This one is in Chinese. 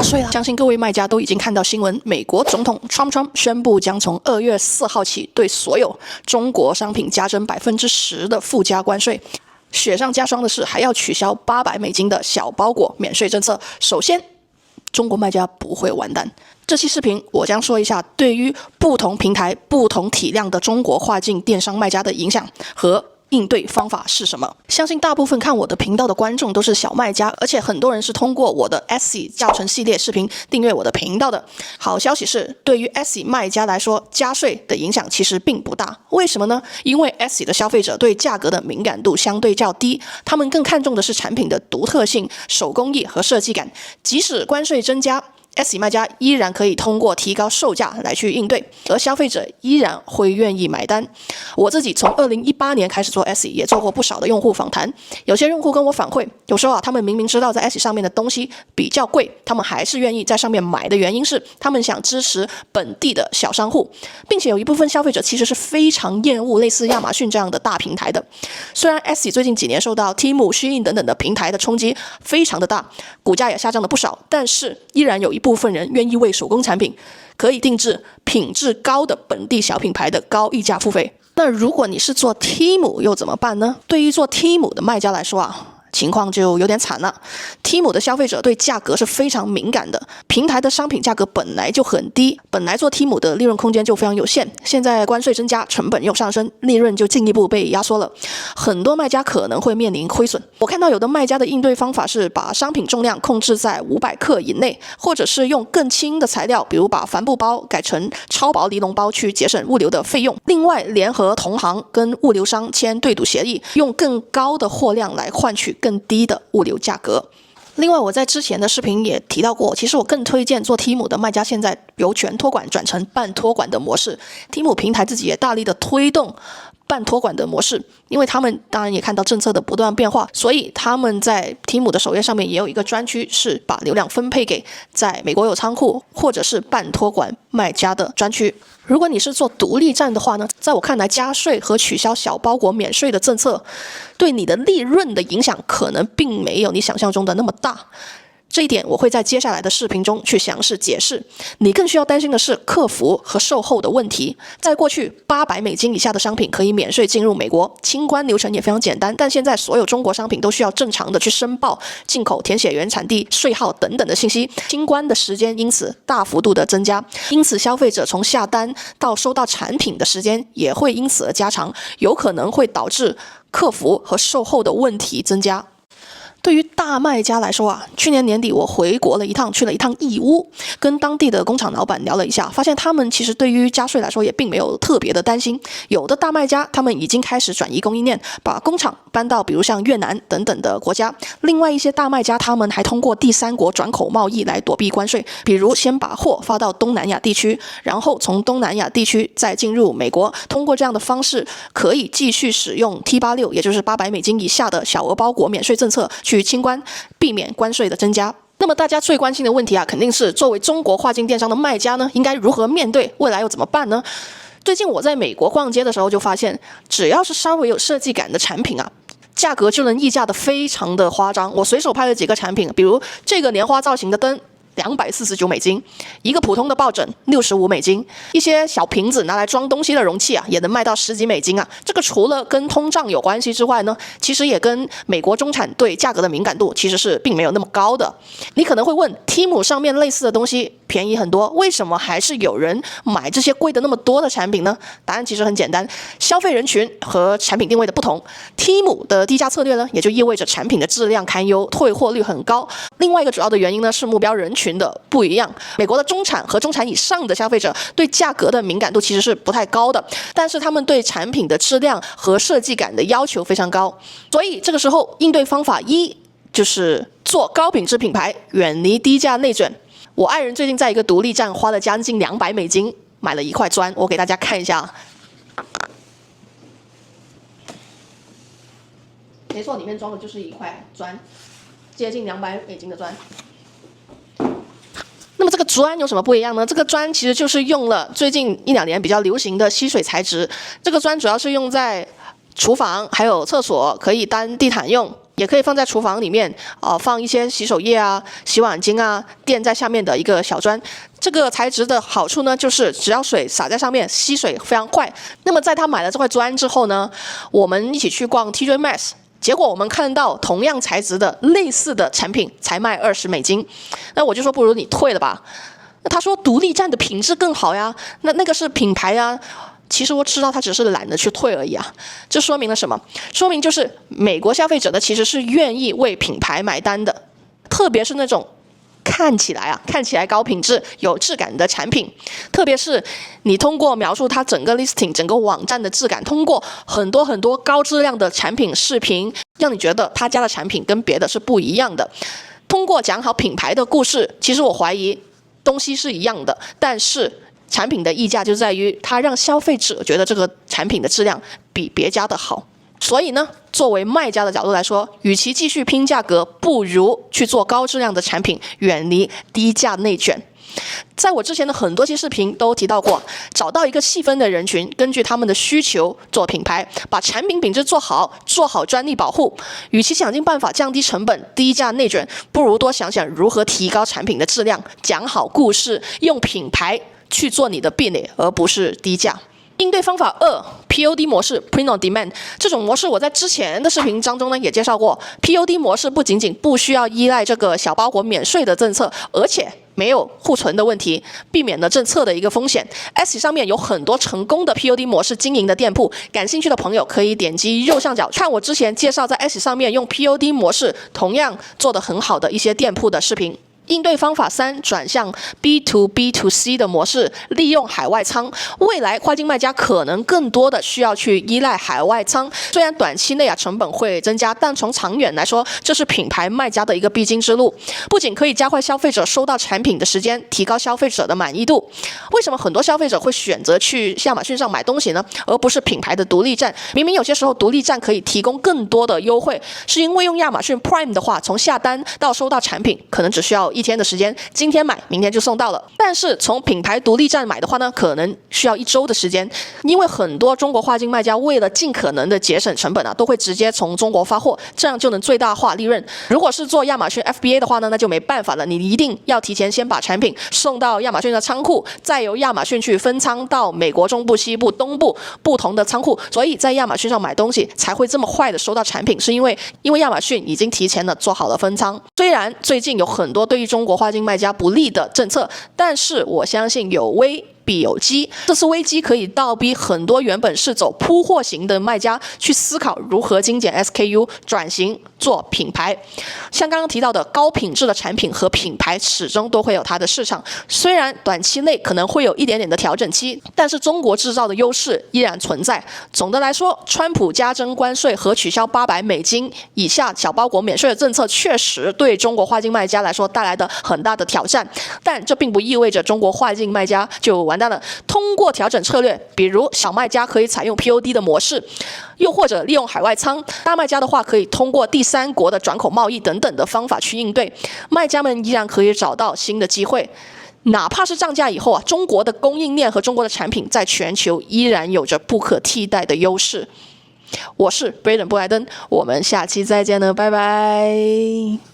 税了。相信各位卖家都已经看到新闻，美国总统 Trump 宣布将从2月4号起对所有中国商品加征10%的附加关税。雪上加霜的是，还要取消$800的小包裹免税政策。首先，中国卖家不会完蛋。这期视频我将说一下对于不同平台、不同体量的中国跨境电商卖家的影响和应对方法是什么？相信大部分看我的频道的观众都是小卖家，而且很多人是通过我的 Etsy 教程系列视频订阅我的频道的。好消息是，对于 Etsy 卖家来说，加税的影响其实并不大。为什么呢？因为 Etsy 的消费者对价格的敏感度相对较低，他们更看重的是产品的独特性、手工艺和设计感。即使关税增加，Etsy 卖家依然可以通过提高售价来去应对，而消费者依然会愿意买单。我自己从2018年开始做 Etsy， 也做过不少的用户访谈。有些用户跟我反馈，有时候他们明明知道在 Etsy 上面的东西比较贵，他们还是愿意在上面买的原因是，他们想支持本地的小商户，并且有一部分消费者其实是非常厌恶类似亚马逊这样的大平台的。虽然 Etsy 最近几年受到 Temu、Shein 等等的平台的冲击非常的大，股价也下降了不少，但是依然有一部分人愿意为手工产品可以定制品质高的本地小品牌的高溢价付费。那如果你是做 Temu 又怎么办呢？对于做 Temu 的卖家来说啊，情况就有点惨了。Temu 的消费者对价格是非常敏感的，平台的商品价格本来就很低，本来做 Temu 的利润空间就非常有限，现在关税增加，成本又上升，利润就进一步被压缩了。很多卖家可能会面临亏损。我看到有的卖家的应对方法是把商品重量控制在500克以内，或者是用更轻的材料，比如把帆布包改成超薄尼龙包去节省物流的费用。另外，联合同行跟物流商签对赌协议，用更高的货量来换取更低的物流价格。另外，我在之前的视频也提到过，其实我更推荐做 Temu 的卖家现在由全托管转成半托管的模式。Temu 平台自己也大力的推动半托管的模式，因为他们当然也看到政策的不断变化，所以他们在 Temu 的首页上面也有一个专区，是把流量分配给在美国有仓库或者是半托管卖家的专区。如果你是做独立站的话呢，在我看来，加税和取消小包裹免税的政策对你的利润的影响可能并没有你想象中的那么大。这一点我会在接下来的视频中去详细解释。你更需要担心的是客服和售后的问题。在过去$800以下的商品可以免税进入美国，清关流程也非常简单，但现在所有中国商品都需要正常的去申报进口、填写原产地、税号等等的信息，清关的时间因此大幅度的增加，因此消费者从下单到收到产品的时间也会因此而加长，有可能会导致客服和售后的问题增加。对于大卖家来说啊，去年年底我回国了一趟，去了一趟义乌，跟当地的工厂老板聊了一下，发现他们其实对于加税来说也并没有特别的担心。有的大卖家他们已经开始转移供应链，把工厂搬到比如像越南等等的国家。另外一些大卖家他们还通过第三国转口贸易来躲避关税，比如先把货发到东南亚地区，然后从东南亚地区再进入美国，通过这样的方式可以继续使用 T86， 也就是$800以下的小额包裹免税政策去清关，避免关税的增加。那么大家最关心的问题啊，肯定是作为中国跨境电商的卖家呢，应该如何面对，未来又怎么办呢？最近我在美国逛街的时候就发现，只要是稍微有设计感的产品啊，价格就能溢价的非常的夸张。我随手拍了几个产品，比如这个莲花造型的灯$249，一个普通的抱枕$65，一些小瓶子拿来装东西的容器啊，也能卖到$10几啊。这个除了跟通胀有关系之外呢，其实也跟美国中产对价格的敏感度其实是并没有那么高的。你可能会问 ，Temu 上面类似的东西便宜很多，为什么还是有人买这些贵的那么多的产品呢？答案其实很简单，消费人群和产品定位的不同。Temu 的低价策略呢，也就意味着产品的质量堪忧，退货率很高。另外一个主要的原因呢，是目标人群的不一样。美国的中产和中产以上的消费者对价格的敏感度其实是不太高的，但是他们对产品的质量和设计感的要求非常高。所以这个时候应对方法一就是做高品质品牌，远离低价内卷。我爱人最近在一个独立站花了将近$200买了一块砖，我给大家看一下。没错，里面装的就是一块砖，接近$200的砖。那么这个砖有什么不一样呢？这个砖其实就是用了最近1-2年比较流行的吸水材质。这个砖主要是用在厨房还有厕所，可以当地毯用。也可以放在厨房里面，放一些洗手液啊、洗碗巾啊，垫在下面的一个小砖。这个材质的好处呢，就是只要水洒在上面，吸水非常快。那么在他买了这块砖之后呢，我们一起去逛 TJ Maxx。结果我们看到同样材质的类似的产品才卖$20，那我就说不如你退了吧。那他说独立站的品质更好呀，那个是品牌啊。其实我知道他只是懒得去退而已啊。这说明了什么？说明就是美国消费者呢其实是愿意为品牌买单的，特别是那种看起来高品质、有质感的产品，特别是你通过描述它整个 listing、整个网站的质感，通过很多高质量的产品视频，让你觉得他家的产品跟别的是不一样的。通过讲好品牌的故事，其实我怀疑东西是一样的，但是产品的溢价就在于它让消费者觉得这个产品的质量比别家的好。所以呢，作为卖家的角度来说，与其继续拼价格，不如去做高质量的产品，远离低价内卷。在我之前的很多期视频都提到过，找到一个细分的人群，根据他们的需求做品牌，把产品品质做好，做好专利保护。与其想尽办法降低成本、低价内卷，不如多想想如何提高产品的质量，讲好故事，用品牌去做你的壁垒，而不是低价。应对方法2 ，POD 模式 Print on Demand。 这种模式我在之前的视频当中呢也介绍过。POD 模式不仅仅不需要依赖这个小包裹免税的政策，而且没有互存的问题，避免了政策的一个风险。S 上面有很多成功的 POD 模式经营的店铺，感兴趣的朋友可以点击右上角看我之前介绍在 S 上面用 POD 模式同样做得很好的一些店铺的视频。应对方法3，转向 B to B to C 的模式，利用海外仓。未来跨境卖家可能更多的需要去依赖海外仓，虽然短期内成本会增加，但从长远来说，这是品牌卖家的一个必经之路。不仅可以加快消费者收到产品的时间，提高消费者的满意度。为什么很多消费者会选择去亚马逊上买东西呢？而不是品牌的独立站？明明有些时候独立站可以提供更多的优惠，是因为用亚马逊 Prime 的话，从下单到收到产品可能只需要1天的时间，今天买明天就送到了。但是从品牌独立站买的话呢，可能需要1周的时间，因为很多中国跨境卖家为了尽可能的节省成本都会直接从中国发货，这样就能最大化利润。如果是做亚马逊 FBA 的话呢，那就没办法了，你一定要提前先把产品送到亚马逊的仓库，再由亚马逊去分仓到美国中部、西部、东部不同的仓库。所以在亚马逊上买东西才会这么快的收到产品，是因为亚马逊已经提前的做好了分仓。虽然最近有很多对于中国跨境卖家不利的政策，但是我相信有危必有机。这次危机可以倒逼很多原本是走铺货型的卖家去思考如何精简 SKU， 转型做品牌。像刚刚提到的高品质的产品和品牌始终都会有它的市场，虽然短期内可能会有一点点的调整期，但是中国制造的优势依然存在。总的来说，川普加征关税和取消$800以下小包裹免税的政策确实对中国跨境卖家来说带来的很大的挑战，但这并不意味着中国跨境卖家就完蛋了。通过调整策略，比如小卖家可以采用 POD 的模式，又或者利用海外仓，大卖家的话可以通过第三国的转口贸易等等的方法去应对，卖家们依然可以找到新的机会。哪怕是涨价以后中国的供应链和中国的产品在全球依然有着不可替代的优势。我是 Braden 布莱登，我们下期再见了，拜拜。